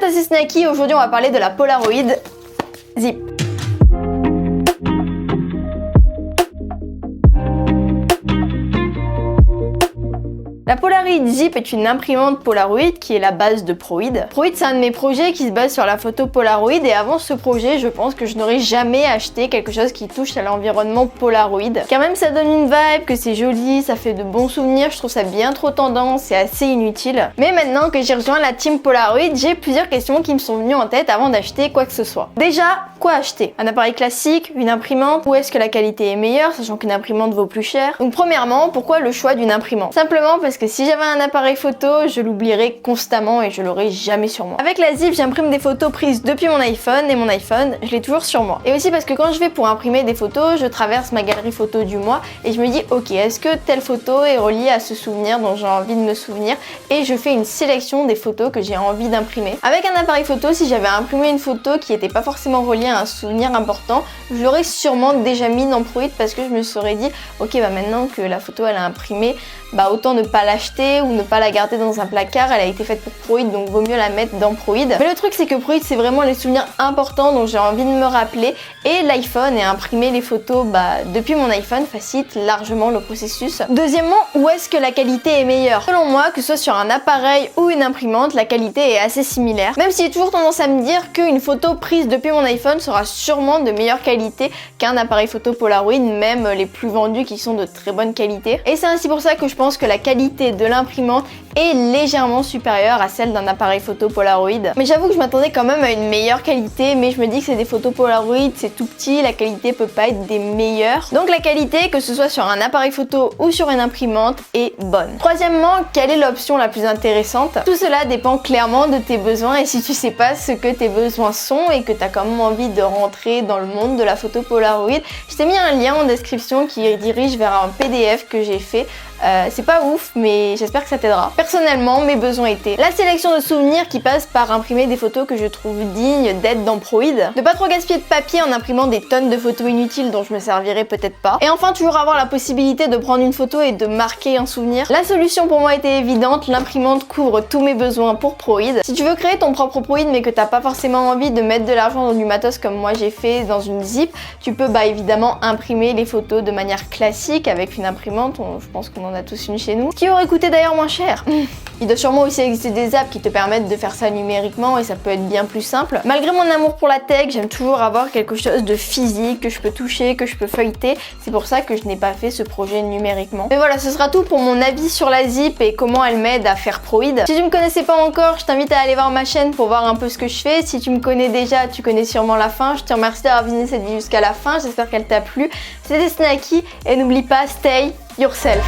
Tata c'est Snacky, aujourd'hui on va parler de la Polaroid Zip. La Polaroid Zip est une imprimante Polaroid qui est la base de ProId. ProId, c'est un de mes projets qui se base sur la photo Polaroid et avant ce projet, je pense que je n'aurais jamais acheté quelque chose qui touche à l'environnement Polaroid. Quand même, ça donne une vibe, que c'est joli, ça fait de bons souvenirs, je trouve ça bien trop tendance, c'est assez inutile. Mais maintenant que j'ai rejoint la team Polaroid, j'ai plusieurs questions qui me sont venues en tête avant d'acheter quoi que ce soit. Déjà, quoi acheter? Un appareil classique, une imprimante, ou est-ce que la qualité est meilleure, sachant qu'une imprimante vaut plus cher? Donc premièrement, pourquoi le choix d'une imprimante? Simplement parce que si j'avais un appareil photo, je l'oublierais constamment et je l'aurais jamais sur moi. Avec la Zip, j'imprime des photos prises depuis mon iPhone et mon iPhone, je l'ai toujours sur moi. Et aussi parce que quand je vais pour imprimer des photos, je traverse ma galerie photo du mois et je me dis ok, est-ce que telle photo est reliée à ce souvenir dont j'ai envie de me souvenir, et je fais une sélection des photos que j'ai envie d'imprimer. Avec un appareil photo, si j'avais imprimé une photo qui n'était pas forcément reliée à un souvenir important, je l'aurais sûrement déjà mis dans ProId parce que je me serais dit ok, bah maintenant que la photo elle a imprimé, bah autant ne pas l'acheter ou ne pas la garder dans un placard, elle a été faite pour ProId donc vaut mieux la mettre dans ProId. Mais le truc c'est que ProId c'est vraiment les souvenirs importants dont j'ai envie de me rappeler, et l'iPhone et imprimer les photos depuis mon iPhone facilite largement le processus. Deuxièmement, où est-ce que la qualité est meilleure? Selon moi, que ce soit sur un appareil ou une imprimante, la qualité est assez similaire, même si j'ai toujours tendance à me dire qu'une photo prise depuis mon iPhone sera sûrement de meilleure qualité qu'un appareil photo Polaroid, même les plus vendus qui sont de très bonne qualité. Et c'est ainsi pour ça que je pense que la qualité de l'imprimante est légèrement supérieure à celle d'un appareil photo Polaroid. Mais j'avoue que je m'attendais quand même à une meilleure qualité, mais je me dis que c'est des photos Polaroid, c'est tout petit, la qualité peut pas être des meilleures. Donc la qualité, que ce soit sur un appareil photo ou sur une imprimante, est bonne. Troisièmement, quelle est l'option la plus intéressante? Tout cela dépend clairement de tes besoins, et si tu sais pas ce que tes besoins sont et que tu as quand même envie de rentrer dans le monde de la photo Polaroid, je t'ai mis un lien en description qui dirige vers un PDF que j'ai fait. C'est pas ouf, mais j'espère que ça t'aidera. Personnellement, mes besoins étaient la sélection de souvenirs qui passe par imprimer des photos que je trouve dignes d'être dans ProId, de pas trop gaspiller de papier en imprimant des tonnes de photos inutiles dont je me servirais peut-être pas, et enfin toujours avoir la possibilité de prendre une photo et de marquer un souvenir. La solution pour moi était évidente, l'imprimante couvre tous mes besoins pour ProId. Si tu veux créer ton propre ProId mais que t'as pas forcément envie de mettre de l'argent dans du matos comme moi j'ai fait dans une Zip, tu peux évidemment imprimer les photos de manière classique avec une imprimante, je pense qu'on en a tous une chez nous, qui aurait coûté d'ailleurs moins cher. Il doit sûrement aussi exister des apps qui te permettent de faire ça numériquement et ça peut être bien plus simple. Malgré mon amour pour la tech, j'aime toujours avoir quelque chose de physique que je peux toucher, que je peux feuilleter. C'est pour ça que je n'ai pas fait ce projet numériquement. Mais voilà, ce sera tout pour mon avis sur la Zip et comment elle m'aide à faire ProId. Si tu me connaissais pas encore, je t'invite à aller voir ma chaîne pour voir un peu ce que je fais. Si tu me connais déjà, tu connais sûrement la fin. Je te remercie d'avoir visionné cette vidéo jusqu'à la fin. J'espère qu'elle t'a plu. C'était Snacky et n'oublie pas, stay yourself.